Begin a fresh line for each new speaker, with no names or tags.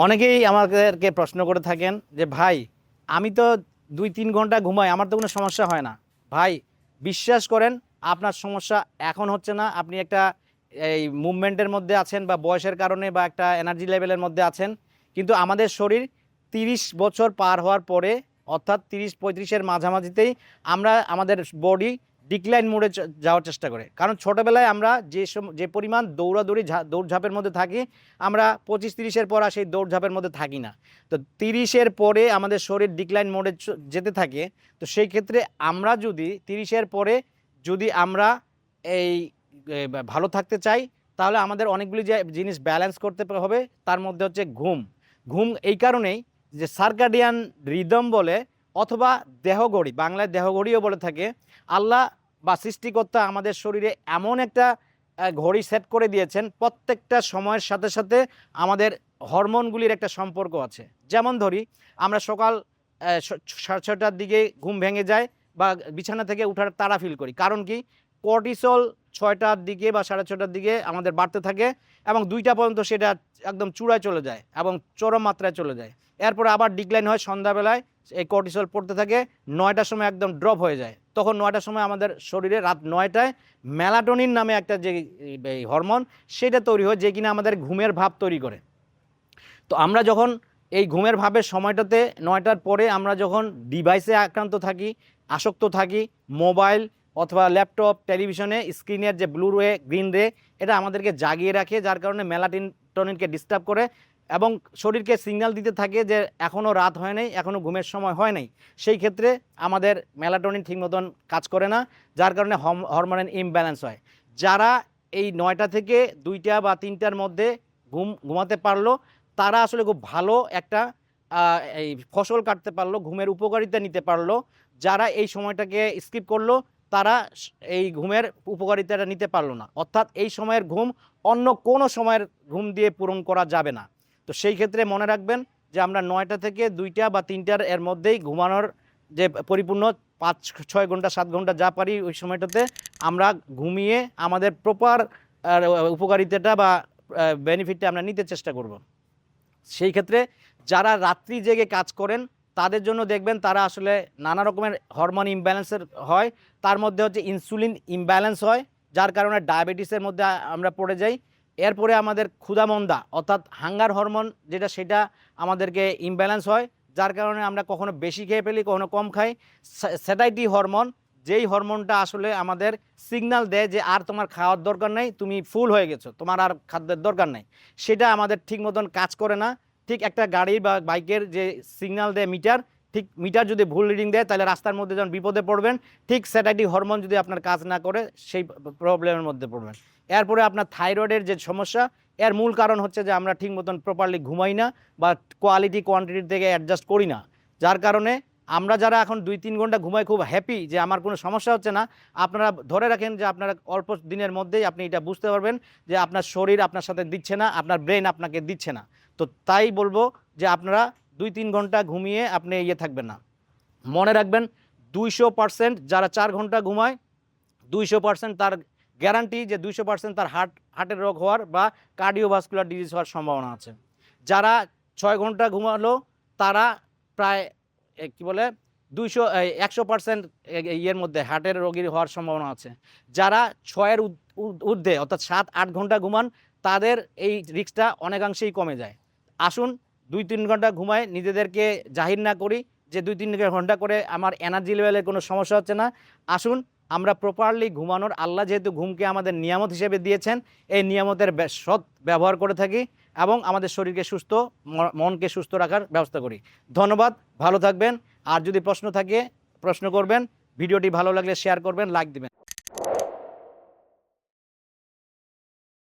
অনেকেই আমাদেরকে প্রশ্ন করে থাকেন যে ভাই আমি তো 2-3 ঘন্টা ঘুমাই, আমার তো কোনো সমস্যা হয় না। ভাই বিশ্বাস করেন, আপনার সমস্যা এখন হচ্ছে না। আপনি একটা এই মুভমেন্টের মধ্যে আছেন বা বয়সের কারণে বা একটা এনার্জি লেভেলের মধ্যে আছেন, কিন্তু আমাদের শরীর 30 বছর পার হওয়ার পরে, অর্থাৎ 30-35-এর মাঝামাঝিতেই আমরা আমাদের বডি ডিক্লাইন মোডে যাওয়ার চেষ্টা করে। কারণ ছোটোবেলায় আমরা যে পরিমাণ দৌড়াদৌড়ি দৌড়ঝাঁপের মধ্যে থাকি, আমরা 25-30-এর পর আর সেই দৌড়ঝাঁপের মধ্যে থাকি না। তো 30-এর পরে আমাদের শরীর ডিক্লাইন মোডে যেতে থাকে। তো সেই ক্ষেত্রে আমরা যদি 30-এর পরে যদি আমরা এই ভালো থাকতে চাই, তাহলে আমাদের অনেকগুলি যে জিনিস ব্যালেন্স করতে হবে। তার মধ্যে হচ্ছে ঘুম। ঘুম এই কারণেই যে সার্কাডিয়ান রিদম বলে, অথবা দেহঘড়ি, বাংলায় দেহঘড়িও বলে থাকে। আল্লাহ বা সৃষ্টিকর্তা আমাদের শরীরে এমন একটা ঘড়ি সেট করে দিয়েছেন, প্রত্যেকটা সময়ের সাথে সাথে আমাদের হরমোনগুলির একটা সম্পর্ক আছে। যেমন ধরি, আমরা সকাল 6:30-টার দিকে ঘুম ভেঙে যায় বা বিছানা থেকে উঠার তাড়া ফিল করি। কারণ কি? কর্টিসল 6টার দিকে বা 6:30টার দিকে আমাদের বাড়তে থাকে এবং 2টা পর্যন্ত সেটা একদম চূড়ায় চলে যায় এবং চরম মাত্রায় চলে যায়। এরপরে আবার ডিক্লাইন হয় সন্ধ্যাবেলায়, এই কর্টিসল পড়তে থাকে, 9টার সময় একদম ড্রপ হয়ে যায়। তখন 9টার সময় আমাদের শরীরে রাত 9টায় মেলাটোনিন নামে একটা যে হরমোন, সেটা তৈরি হয়, যে কিনা আমাদের ঘুমের ভাব তৈরি করে। তো আমরা যখন এই ঘুমের ভাবের সময়টাতে 9টার পরে আমরা যখন ডিভাইসে আক্রান্ত থাকি, আসক্ত থাকি, মোবাইল অথবা ল্যাপটপ, টেলিভিশনে স্ক্রিনের যে ব্লু রে, গ্রিন রে, এটা আমাদেরকে জাগিয়ে রাখে, যার কারণে মেলাটোনিনকে ডিস্টার্ব করে এবং শরীরকে সিগন্যাল দিতে থাকে যে এখনও রাত হয় নাই, এখনও ঘুমের সময় হয় নাই। সেই ক্ষেত্রে আমাদের মেলাটোনিন ঠিক মতন কাজ করে না, যার কারণে হরমোনের ইমব্যালেন্স হয়। যারা এই 9টা থেকে 2টা বা 3টার মধ্যে ঘুমাতে পারলো, তারা আসলে খুব ভালো একটা এই ফসল কাটতে পারলো, ঘুমের উপকারিতা নিতে পারলো। যারা এই সময়টাকে স্কিপ করলো, তারা এই ঘুমের উপকারিতাটা নিতে পারলো না। অর্থাৎ এই সময়ের ঘুম অন্য কোনো সময়ের ঘুম দিয়ে পূরণ করা যাবে না। তো সেই ক্ষেত্রে মনে রাখবেন যে আমরা 9টা থেকে 2টা বা 3টার এর মধ্যেই ঘুমানোর যে পরিপূর্ণ 5-6 ঘন্টা 7 ঘন্টা যা পারি, ওই সময়টাতে আমরা ঘুমিয়ে আমাদের প্রপার উপকারিতাটা বা বেনিফিটটা আমরা নিতে চেষ্টা করব। সেই ক্ষেত্রে যারা রাত্রি জেগে কাজ করেন, তাদের জন্য দেখবেন তারা আসলে নানা রকমের হরমোন ইমব্যালেন্সের হয়। তার মধ্যে হচ্ছে ইনসুলিন ইমব্যালেন্স হয়, যার কারণে ডায়াবেটিসের মধ্যে আমরা পড়ে যাই। এরপরে আমাদের ক্ষুধামন্দা অর্থাৎ হাঙ্গার হরমোন যেটা, সেটা আমাদেরকে ইমব্যালেন্স হয়, যার কারণে আমরা কখনো বেশি খেয়ে ফেলি, কখনো কম খাই। স্যাটাইটি হরমোন, যেই হরমোনটা আসলে আমাদের সিগন্যাল দেয় যে আর তোমার খাওয়ার দরকার নেই, তুমি ফুল হয়ে গেছো, তোমার আর খাদ্যের দরকার নেই, সেটা আমাদের ঠিক মতন কাজ করে না। ঠিক একটা গাড়ির বা বাইকের যে সিগন্যাল দেয় মিটার, ঠিক মিটার যদি ভুল রিডিং দেয়, তাহলে রাস্তার মধ্যে যখন বিপদে পড়বেন, ঠিক স্যাটাইটি হরমোন যদি আপনার কাজ না করে, সেই প্রবলেমের মধ্যে পড়বেন। এরপরে আপনার থাইরয়েডের যে সমস্যা, এর মূল কারণ হচ্ছে যে আমরা ঠিক মতন প্রপারলি ঘুমাই না বা কোয়ালিটি কোয়ান্টিটি থেকে অ্যাডজাস্ট করি না। যার কারণে আমরা যারা এখন 2-3 ঘন্টা ঘুমাই খুব হ্যাপি যে আমার কোনো সমস্যা হচ্ছে না, আপনারা ধরে রাখেন যে আপনারা অল্প দিনের মধ্যেই আপনি এটা বুঝতে পারবেন যে আপনার শরীর আপনার সাথে দিচ্ছে না, আপনার ব্রেন আপনাকে দিচ্ছে না। তো তাই বলবো যে আপনারা 2-3 ঘন্টা ঘুমিয়ে আপনি থাকবেন না। মনে রাখবেন 200% যারা 4 ঘন্টা ঘুমায়, 200% তার গ্যারান্টি যে 200% তার হার্টের রোগ হওয়ার বা কার্ডিওভাস্কুলার ডিজিজ হওয়ার সম্ভাবনা আছে। যারা 6 ঘন্টা ঘুমালো, তারা প্রায় কি বলে 100% ইয়ের মধ্যে হার্টের রোগীর হওয়ার সম্ভাবনা আছে। যারা 6-এর ঊর্ধ্বে অর্থাৎ 7-8 ঘন্টা ঘুমান, তাদের এই রিস্কটা অনেকাংশেই কমে যায়। আসুন 2-3 ঘন্টা ঘুমায় নিজেদেরকে জাহির না করি যে 2-3 ঘন্টা করে আমার এনার্জি লেভেলের কোনো সমস্যা হচ্ছে না। আসুন আমরা প্রপারলি ঘুমানোর, আল্লাহ যেহেতু ঘুমকে আমাদের নিয়ামত হিসেবে দিয়েছেন, এই নিয়ামতের সৎ ব্যবহার করে থাকি এবং আমাদের শরীরকে সুস্থ, মনকে সুস্থ রাখার ব্যবস্থা করি। ধন্যবাদ, ভালো থাকবেন। আর যদি প্রশ্ন থাকে প্রশ্ন করবেন, ভিডিওটি ভালো লাগলে শেয়ার করবেন, লাইক দিবেন।